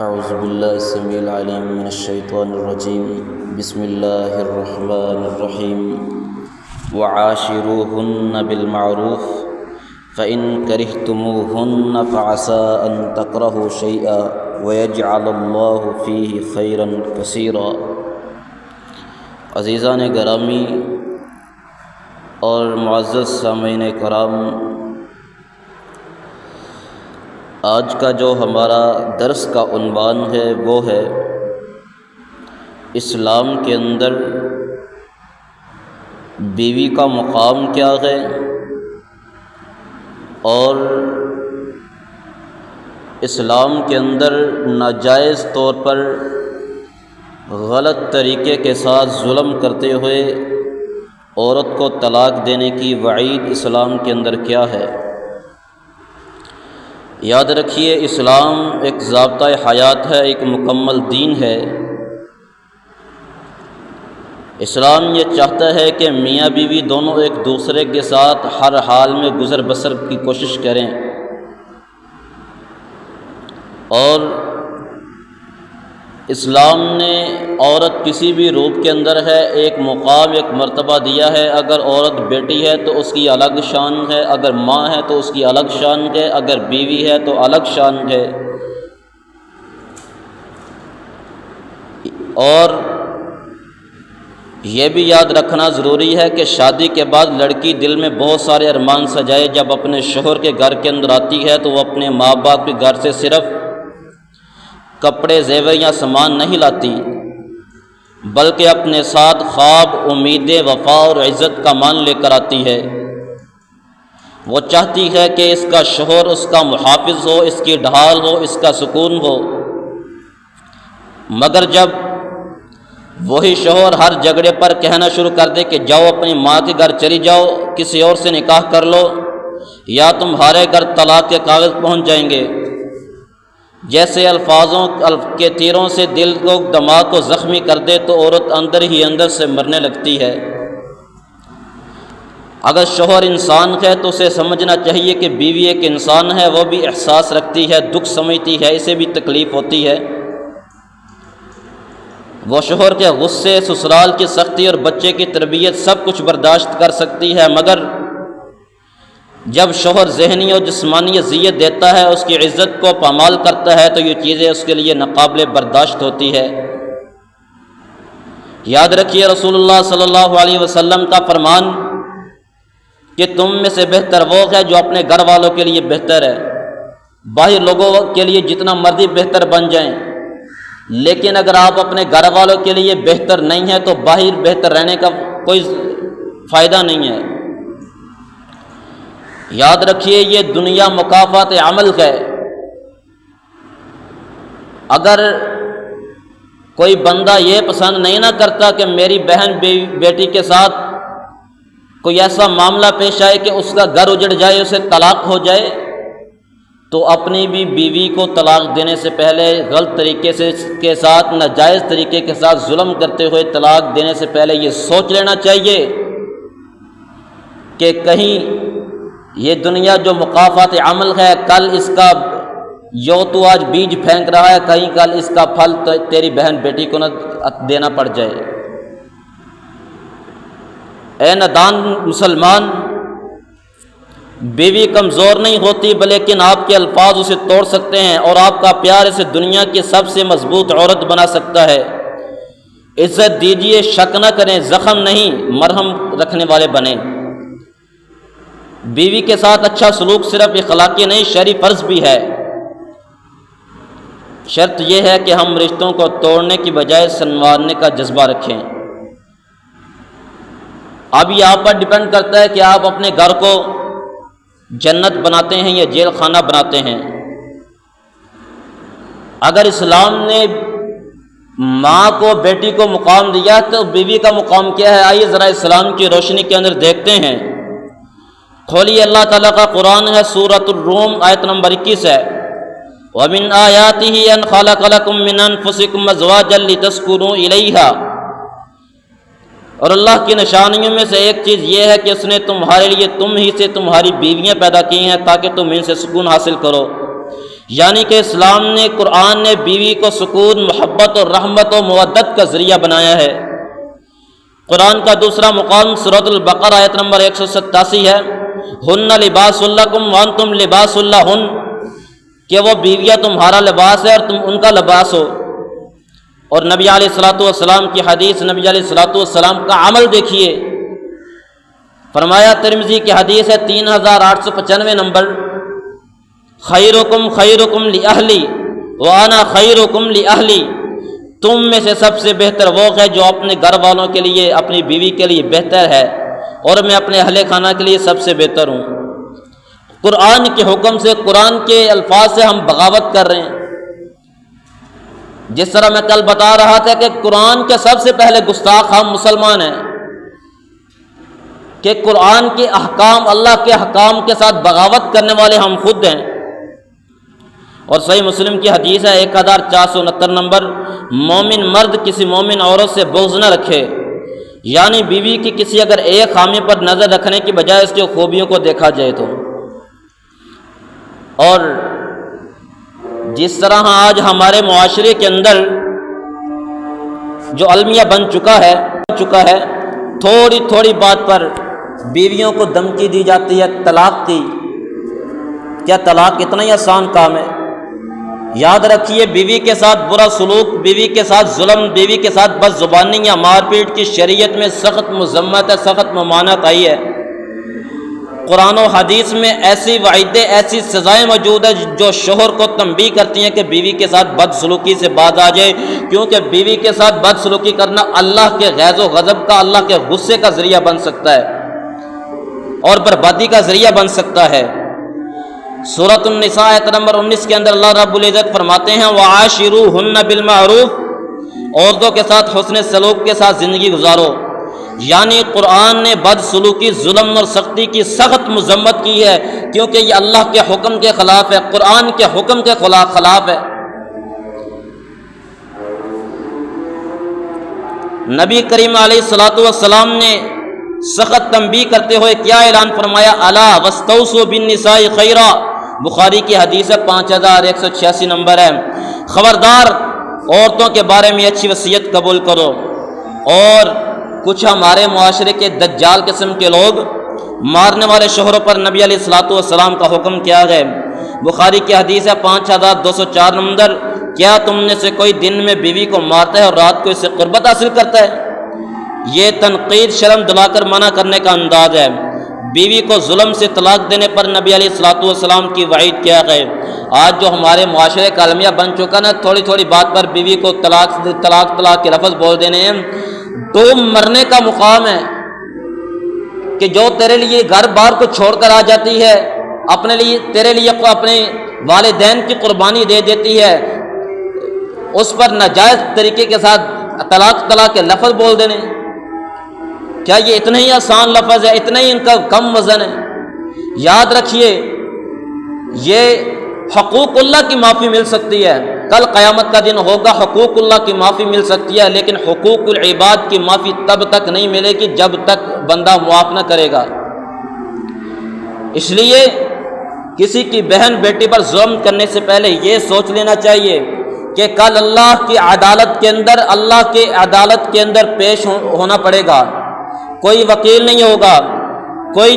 اعوذ باللہ السمیع العلیم من الشیطان الرجیم بسم اللہ الرحمن الرحیم وعاشروہن بالمعروف فإن کرہتموہن فعسى ان تکرہوا شیئا ویجعل اللہ فیہ خیرا کثیرا۔ عزیزان گرامی اور معزز سامعین کرام، آج کا جو ہمارا درس کا عنوان ہے وہ ہے اسلام کے اندر بیوی کا مقام کیا ہے اور اسلام کے اندر ناجائز طور پر غلط طریقے کے ساتھ ظلم کرتے ہوئے عورت کو طلاق دینے کی وعید اسلام کے اندر کیا ہے۔ یاد رکھیے، اسلام ایک ضابطۂ حیات ہے، ایک مکمل دین ہے۔ اسلام یہ چاہتا ہے کہ میاں بیوی دونوں ایک دوسرے کے ساتھ ہر حال میں گزر بسر کی کوشش کریں، اور اسلام نے عورت کسی بھی روپ کے اندر ہے ایک مقام، ایک مرتبہ دیا ہے۔ اگر عورت بیٹی ہے تو اس کی الگ شان ہے، اگر ماں ہے تو اس کی الگ شان ہے، اگر بیوی ہے تو الگ شان ہے۔ اور یہ بھی یاد رکھنا ضروری ہے کہ شادی کے بعد لڑکی دل میں بہت سارے ارمان سجائے، جب اپنے شوہر کے گھر کے اندر آتی ہے تو وہ اپنے ماں باپ کے گھر سے صرف کپڑے زیور یا سامان نہیں لاتی، بلکہ اپنے ساتھ خواب، امیدیں، وفا اور عزت کا مان لے کر آتی ہے۔ وہ چاہتی ہے کہ اس کا شوہر اس کا محافظ ہو، اس کی ڈھال ہو، اس کا سکون ہو۔ مگر جب وہی شوہر ہر جھگڑے پر کہنا شروع کر دے کہ جاؤ اپنی ماں کے گھر چلی جاؤ، کسی اور سے نکاح کر لو، یا تمہارے گھر طلاق کے کاغذ پہنچ جائیں گے، جیسے الفاظوں کے تیروں سے دل کو، دماغ کو زخمی کر دے، تو عورت اندر ہی اندر سے مرنے لگتی ہے۔ اگر شوہر انسان ہے تو اسے سمجھنا چاہیے کہ بیوی ایک انسان ہے، وہ بھی احساس رکھتی ہے، دکھ سمجھتی ہے، اسے بھی تکلیف ہوتی ہے۔ وہ شوہر کے غصے، سسرال کی سختی اور بچے کی تربیت سب کچھ برداشت کر سکتی ہے، مگر جب شوہر ذہنی اور جسمانی اذیت دیتا ہے، اس کی عزت کو پامال کرتا ہے، تو یہ چیزیں اس کے لیے ناقابل برداشت ہوتی ہے۔ یاد رکھیے، رسول اللہ صلی اللہ علیہ وسلم کا فرمان کہ تم میں سے بہتر وہ ہے جو اپنے گھر والوں کے لیے بہتر ہے۔ باہر لوگوں کے لیے جتنا مرضی بہتر بن جائیں، لیکن اگر آپ اپنے گھر والوں کے لیے بہتر نہیں ہیں تو باہر بہتر رہنے کا کوئی فائدہ نہیں ہے۔ یاد رکھیے، یہ دنیا مکافات عمل ہے۔ اگر کوئی بندہ یہ پسند نہیں نہ کرتا کہ میری بہن بیٹی کے ساتھ کوئی ایسا معاملہ پیش آئے کہ اس کا گھر اجڑ جائے، اسے طلاق ہو جائے، تو اپنی بھی بیوی کو طلاق دینے سے پہلے غلط طریقے کے ساتھ، ناجائز طریقے کے ساتھ ظلم کرتے ہوئے طلاق دینے سے پہلے یہ سوچ لینا چاہیے کہ کہیں یہ دنیا جو مکافات عمل ہے، کل اس کا جو تو آج بیج پھینک رہا ہے، کہیں کل اس کا پھل تیری بہن بیٹی کو نہ دینا پڑ جائے۔ اے نادان مسلمان، بیوی کمزور نہیں ہوتی، بلکہ آپ کے الفاظ اسے توڑ سکتے ہیں، اور آپ کا پیار اسے دنیا کی سب سے مضبوط عورت بنا سکتا ہے۔ عزت دیجیے، شک نہ کریں، زخم نہیں مرہم رکھنے والے بنیں۔ بیوی کے ساتھ اچھا سلوک صرف اخلاقی نہیں، شرعی فرض بھی ہے۔ شرط یہ ہے کہ ہم رشتوں کو توڑنے کی بجائے سنوارنے کا جذبہ رکھیں۔ اب یہ آپ پر ڈیپینڈ کرتا ہے کہ آپ اپنے گھر کو جنت بناتے ہیں یا جیل خانہ بناتے ہیں۔ اگر اسلام نے ماں کو، بیٹی کو مقام دیا تو بیوی کا مقام کیا ہے؟ آئیے ذرا اسلام کی روشنی کے اندر دیکھتے ہیں۔ کھولیے، اللہ تعالیٰ کا قرآن ہے، سورۃ الروم آیت نمبر 21 ہے۔ وَمِنْ آيَاتِهِ أَنْ خَلَقَ لَكُم مِّنْ أَنفُسِكُمْ أَزْوَاجًا لِتَسْكُنُوا إِلَيْهَا، اور اللہ کی نشانیوں میں سے ایک چیز یہ ہے کہ اس نے تمہارے لیے تم ہی سے تمہاری بیویاں پیدا کی ہیں تاکہ تم ان سے سکون حاصل کرو۔ یعنی کہ اسلام نے، قرآن نے بیوی کو سکون، محبت اور رحمت و مودت کا ذریعہ بنایا ہے۔ قرآن کا دوسرا مقام سورۃ البقرہ آیت نمبر 187 ہے، ہن لباس لکم وانتم لباس لہن، کہ وہ بیویاں تمہارا لباس ہے اور تم ان کا لباس ہو۔ اور نبی علیہ الصلوۃ والسلام کی حدیث، نبی علیہ الصلوۃ والسلام کا عمل دیکھیے، فرمایا، ترمذی کی حدیث ہے 3895 نمبر، خیرکم خیرکم لأہلی وانا خیرکم لأہلی، تم میں سے سب سے بہتر وہ ہے جو اپنے گھر والوں کے لیے، اپنی بیوی کے لیے بہتر ہے، اور میں اپنے اہل خانہ کے لیے سب سے بہتر ہوں۔ قرآن کے حکم سے، قرآن کے الفاظ سے ہم بغاوت کر رہے ہیں۔ جس طرح میں کل بتا رہا تھا کہ قرآن کے سب سے پہلے گستاخ ہم مسلمان ہیں، کہ قرآن کے احکام، اللہ کے احکام کے ساتھ بغاوت کرنے والے ہم خود ہیں۔ اور صحیح مسلم کی حدیث ہے 1469 نمبر، مومن مرد کسی مومن عورت سے بغض نہ رکھے، یعنی بیوی کی کسی اگر ایک خامی پر نظر رکھنے کی بجائے اس کی خوبیوں کو دیکھا جائے تو۔ اور جس طرح آج ہمارے معاشرے کے اندر جو المیہ بن چکا ہے، تھوڑی تھوڑی بات پر بیویوں کو دھمکی دی جاتی ہے طلاق کی۔ کیا طلاق اتنا ہی آسان کام ہے؟ یاد رکھیے، بیوی کے ساتھ برا سلوک، بیوی کے ساتھ ظلم، بیوی کے ساتھ بد زبانی یا مار پیٹ کی شریعت میں سخت مذمت ہے، سخت ممانعت آئی ہے۔ قرآن و حدیث میں ایسی وعیدیں، ایسی سزائیں موجود ہیں جو شوہر کو تنبیہ کرتی ہیں کہ بیوی کے ساتھ بد سلوکی سے باز آ جائے، کیونکہ بیوی کے ساتھ بد سلوکی کرنا اللہ کے غیظ و غضب کا، اللہ کے غصے کا ذریعہ بن سکتا ہے اور بربادی کا ذریعہ بن سکتا ہے۔ سورۃ النساء آیت نمبر 19 کے اندر اللہ رب العزت فرماتے ہیں، وعاشروہن بالمعروف، عورتوں کے ساتھ حسن سلوک کے ساتھ زندگی گزارو۔ یعنی قرآن نے بد سلوکی، ظلم اور سختی کی سخت مذمت کی ہے، کیونکہ یہ اللہ کے حکم کے خلاف ہے، قرآن کے حکم کے خلاف ہے۔ نبی کریم علیہ الصلوۃ والسلام نے سخت تنبیہ کرتے ہوئے کیا اعلان فرمایا، الا واستوصوا بالنساء خیرا، بخاری کی حدیث ہے 5186 نمبر ہے، خبردار عورتوں کے بارے میں اچھی وصیت قبول کرو۔ اور کچھ ہمارے معاشرے کے دجال قسم کے لوگ مارنے والے شوہروں پر نبی علیہ الصلوۃ والسلام کا حکم کیا ہے، بخاری کی حدیث ہے 5204 نمبر، کیا تم نے سے کوئی دن میں بیوی کو مارتا ہے اور رات کو اس سے قربت حاصل کرتا ہے؟ یہ تنقید، شرم دلا کر منع کرنے کا انداز ہے۔ بیوی کو ظلم سے طلاق دینے پر نبی علیہ الصلوۃ والسلام کی وعید کیا ہے۔ آج جو ہمارے معاشرے کا المیہ بن چکا نا، تھوڑی تھوڑی بات پر بیوی کو طلاق کے لفظ بول دینے ہیں، تو مرنے کا مقام ہے کہ جو تیرے لیے گھر بار کو چھوڑ کر آ جاتی ہے، اپنے لیے، تیرے لیے اپنے والدین کی قربانی دے دیتی ہے، اس پر ناجائز طریقے کے ساتھ طلاق کے لفظ بول دینے، کیا یہ اتنا ہی آسان لفظ ہے؟ اتنا ہی ان کا کم وزن ہے؟ یاد رکھیے، یہ حقوق اللہ کی معافی مل سکتی ہے، کل قیامت کا دن ہوگا، حقوق اللہ کی معافی مل سکتی ہے، لیکن حقوق العباد کی معافی تب تک نہیں ملے گی جب تک بندہ معاف نہ کرے گا۔ اس لیے کسی کی بہن بیٹی پر ظلم کرنے سے پہلے یہ سوچ لینا چاہیے کہ کل اللہ کی عدالت کے اندر پیش ہونا پڑے گا۔ کوئی وکیل نہیں ہوگا، کوئی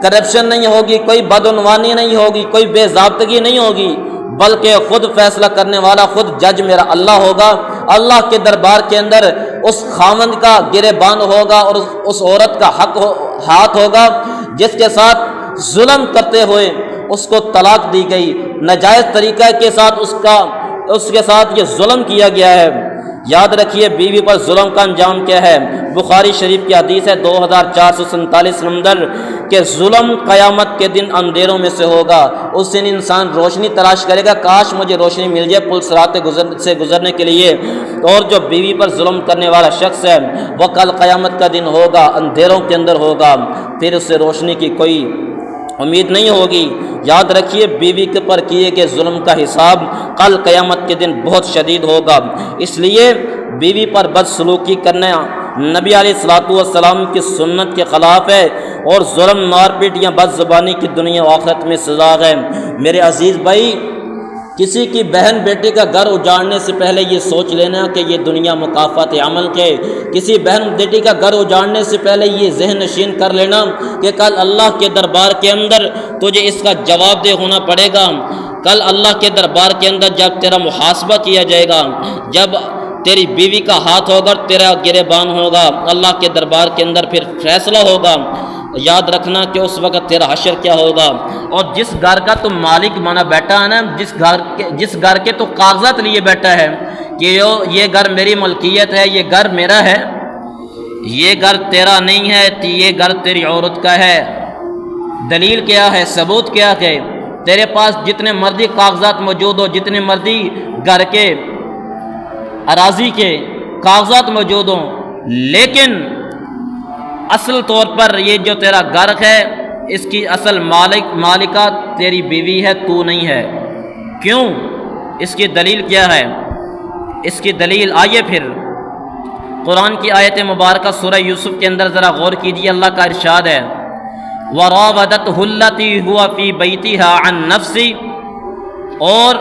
کرپشن نہیں ہوگی، کوئی بدعنوانی نہیں ہوگی، کوئی بے ضابطگی نہیں ہوگی، بلکہ خود فیصلہ کرنے والا، خود جج میرا اللہ ہوگا۔ اللہ کے دربار کے اندر اس خاوند کا گریبان ہوگا اور اس عورت کا ہاتھ ہوگا جس کے ساتھ ظلم کرتے ہوئے اس کو طلاق دی گئی، ناجائز طریقہ کے ساتھ اس کے ساتھ یہ ظلم کیا گیا ہے۔ یاد رکھیے، بیوی پر ظلم کا انجام کیا ہے؟ بخاری شریف کی حدیث ہے 2447 نمبر، کہ ظلم قیامت کے دن اندھیروں میں سے ہوگا۔ اس دن انسان روشنی تلاش کرے گا، کاش مجھے روشنی مل جائے پل صراط سے گزرنے کے لیے۔ اور جو بیوی پر ظلم کرنے والا شخص ہے، وہ کل قیامت کا دن ہوگا، اندھیروں کے اندر ہوگا، پھر اس سے روشنی کی کوئی امید نہیں ہوگی۔ یاد رکھیے، بیوی کے پر کیے گئے ظلم کا حساب کل قیامت کے دن بہت شدید ہوگا۔ اس لیے بیوی پر بد سلوکی کرنا نبی علیہ الصلوۃ والسلام کی سنت کے خلاف ہے، اور ظلم، مار پیٹ یا بد زبانی کی دنیا و آخرت میں سزا ہے۔ میرے عزیز بھائی، کسی کی بہن بیٹی کا گھر اجاڑنے سے پہلے یہ سوچ لینا کہ یہ دنیا مکافات عمل کے، کسی بہن بیٹی کا گھر اجاڑنے سے پہلے یہ ذہن نشین کر لینا کہ کل اللہ کے دربار کے اندر تجھے اس کا جواب دہ ہونا پڑے گا۔ کل اللہ کے دربار کے اندر جب تیرا محاسبہ کیا جائے گا، جب تیری بیوی کا ہاتھ ہوگا، تیرا گریبان ہوگا، اللہ کے دربار کے اندر پھر فیصلہ ہوگا، یاد رکھنا کہ اس وقت تیرا حشر کیا ہوگا۔ اور جس گھر کا تو مالک بنا بیٹھا ہے نا، جس گھر کے تو کاغذات لیے بیٹھا ہے کہ یہ گھر میری ملکیت ہے، یہ گھر میرا ہے، یہ گھر تیرا نہیں ہے، یہ گھر تیری عورت کا ہے۔ دلیل کیا ہے؟ ثبوت کیا ہے؟ تیرے پاس جتنے مرضی کاغذات موجود ہو، جتنے مرضی گھر کے اراضی کے کاغذات موجود ہوں، لیکن اصل طور پر یہ جو تیرا گھر ہے اس کی اصل مالکہ تیری بیوی ہے، تو نہیں ہے۔ کیوں؟ اس کی دلیل کیا ہے؟ اس کی دلیل آئیے پھر قرآن کی آیت مبارکہ سورہ یوسف کے اندر ذرا غور کیجیے، اللہ کا ارشاد ہے وَرَاوَدَتْهُ الَّتِي هُوَ فِي بَيْتِهَا عَن نَفْسِهِ، اور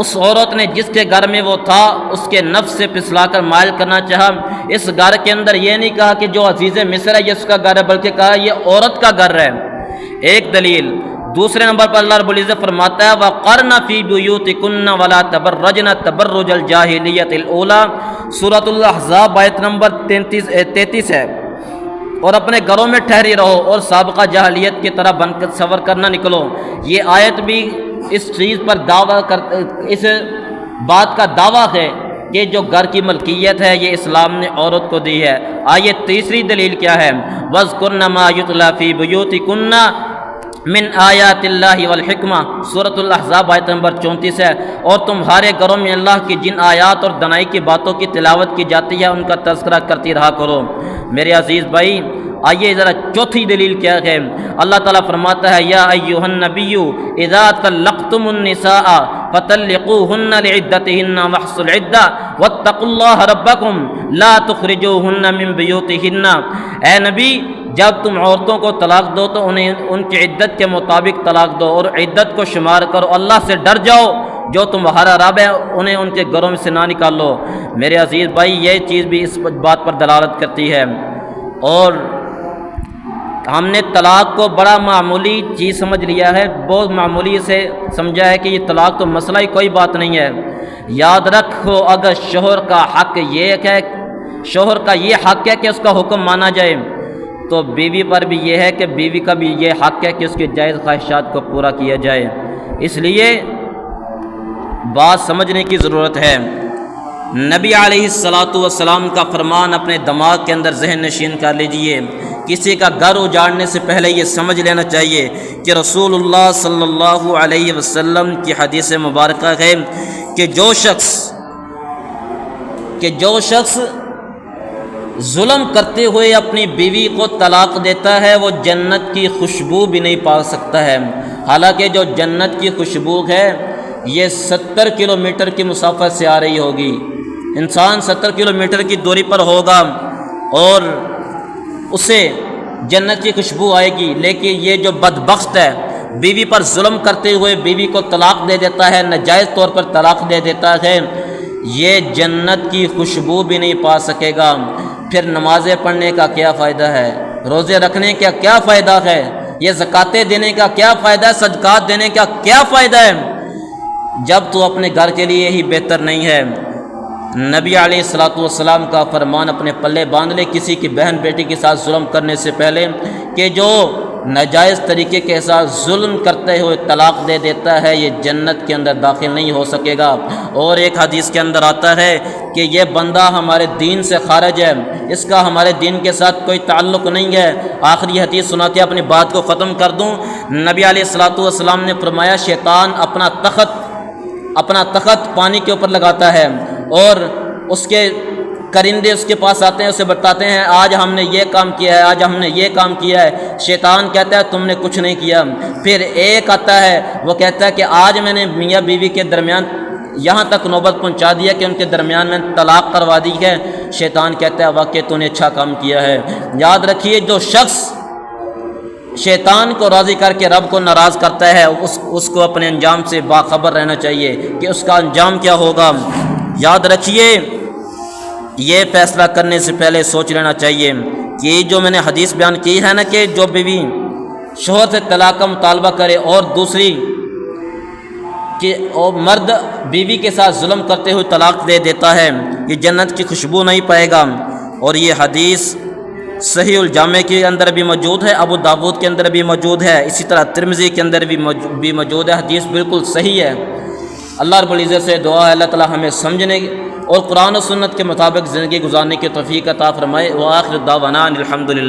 اس عورت نے جس کے گھر میں وہ تھا اس کے نفس سے پسلا کر مائل کرنا چاہا۔ اس گھر کے اندر یہ نہیں کہا کہ جو عزیز مصر ہے یہ اس کا گھر ہے، بلکہ کہا یہ عورت کا گھر ہے۔ ایک دلیل۔ دوسرے نمبر پر اللہ رب العزت فرماتا ہے وَقَرْنَ فِي بُيُوتِكُنَّ وَلَا تَبَرَّجْنَ تَبَرُّجَ الْجَاهِلِيَّةِ الْأُولَىٰ، سورۃ الاحزاب آیت نمبر 33 ہے، اور اپنے گھروں میں ٹھہری رہو اور سابقہ جاہلیت کی طرح بن کر سفر کرنا نکلو۔ یہ آیت بھی اس چیز پر اس بات کا دعویٰ ہے کہ جو گھر کی ملکیت ہے یہ اسلام نے عورت کو دی ہے۔ آئیے تیسری دلیل کیا ہے؟ وَاذْكُرْنَ مَا يُتْلَىٰ فِي بُيُوتِكُنَّ من آیات اللہ والحکمہ، سورۃ الاحزاب آیت نمبر 34 ہے، اور تمہارے گھروں میں اللہ کی جن آیات اور دنائی کی باتوں کی تلاوت کی جاتی ہے ان کا تذکرہ کرتی رہا کرو۔ میرے عزیز بھائی آئیے ذرا چوتھی دلیل کیا ہے؟ اللہ تعالیٰ فرماتا ہے یا ایھا النبی اذا طلقتم النساء فطلقوهن لعدتهن واحصوا العدة واتقوا الله ربكم لا تخرجوهن من بيوتهن، اے نبی جب تم عورتوں کو طلاق دو تو انہیں ان کی عدت کے مطابق طلاق دو اور عدت کو شمار کرو، اللہ سے ڈر جاؤ، جو تمہارا رب ہے انہیں ان کے گھروں میں سے نہ نکالو۔ میرے عزیز بھائی یہ چیز بھی اس بات پر دلالت کرتی ہے، اور ہم نے طلاق کو بڑا معمولی چیز سمجھ لیا ہے، بہت معمولی سے سمجھا ہے کہ یہ طلاق تو مسئلہ ہی کوئی بات نہیں ہے۔ یاد رکھو اگر شوہر کا حق یہ ہے، شوہر کا یہ حق ہے کہ اس کا حکم مانا جائے، تو بیوی پر بھی یہ ہے کہ بیوی کا بھی یہ حق ہے کہ اس کے جائز خواہشات کو پورا کیا جائے۔ اس لیے بات سمجھنے کی ضرورت ہے۔ نبی علیہ السلام کا فرمان اپنے دماغ کے اندر ذہن نشین کر لیجئے، کسی کا گھر اجاڑنے سے پہلے یہ سمجھ لینا چاہیے کہ رسول اللہ صلی اللہ علیہ وسلم کی حدیث مبارکہ ہے کہ جو شخص ظلم کرتے ہوئے اپنی بیوی کو طلاق دیتا ہے وہ جنت کی خوشبو بھی نہیں پا سکتا ہے، حالانکہ جو جنت کی خوشبو ہے یہ 70 کلومیٹر کی مسافت سے آ رہی ہوگی، انسان 70 کلومیٹر کی دوری پر ہوگا اور اسے جنت کی خوشبو آئے گی، لیکن یہ جو بدبخت ہے بیوی پر ظلم کرتے ہوئے بیوی کو طلاق دے دیتا ہے، ناجائز طور پر طلاق دے دیتا ہے، یہ جنت کی خوشبو بھی نہیں پا سکے گا۔ پھر نمازیں پڑھنے کا کیا فائدہ ہے؟ روزے رکھنے کا کیا فائدہ ہے؟ یہ زکاتیں دینے کا کیا فائدہ ہے؟ صدقات دینے کا کیا فائدہ ہے جب تو اپنے گھر کے لیے ہی بہتر نہیں ہے؟ نبی علیہ السلام کا فرمان اپنے پلے باندھ لے کسی کی بہن بیٹی کے ساتھ ظلم کرنے سے پہلے کہ جو ناجائز طریقے کے ساتھ ظلم کرتے ہوئے طلاق دے دیتا ہے یہ جنت کے اندر داخل نہیں ہو سکے گا۔ اور ایک حدیث کے اندر آتا ہے کہ یہ بندہ ہمارے دین سے خارج ہے، اس کا ہمارے دین کے ساتھ کوئی تعلق نہیں ہے۔ آخری حدیث سنا کے اپنی بات کو ختم کر دوں۔ نبی علیہ السلام نے فرمایا شیطان اپنا تخت پانی کے اوپر لگاتا ہے اور اس کے کرندے اس کے پاس آتے ہیں، اسے بتاتے ہیں آج ہم نے یہ کام کیا ہے، آج ہم نے یہ کام کیا ہے۔ شیطان کہتا ہے تم نے کچھ نہیں کیا۔ پھر ایک آتا ہے وہ کہتا ہے کہ آج میں نے میاں بیوی کے درمیان یہاں تک نوبت پہنچا دیا کہ ان کے درمیان میں طلاق کروا دی ہے۔ شیطان کہتا ہے واقعی تو نے اچھا کام کیا ہے۔ یاد رکھیے جو شخص شیطان کو راضی کر کے رب کو ناراض کرتا ہے، اس کو اپنے انجام سے باخبر رہنا چاہیے کہ اس کا انجام کیا ہوگا۔ یاد رکھیے، یہ فیصلہ کرنے سے پہلے سوچ لینا چاہیے کہ جو میں نے حدیث بیان کی ہے نا کہ جو بیوی شوہر سے طلاق کا مطالبہ کرے اور دوسری کہ مرد بیوی کے ساتھ ظلم کرتے ہوئے طلاق دے دیتا ہے، یہ جنت کی خوشبو نہیں پائے گا۔ اور یہ حدیث صحیح الجامع کے اندر بھی موجود ہے، ابو داود کے اندر بھی موجود ہے، اسی طرح ترمذی کے اندر بھی موجود ہے، حدیث بالکل صحیح ہے۔ اللہ رب العزت سے دعا ہے اللہ تعالی ہمیں سمجھنے اور قرآن و سنت کے مطابق زندگی گزارنے کی توفیق عطا فرمائے۔ وآخر دعوانا الحمدللہ۔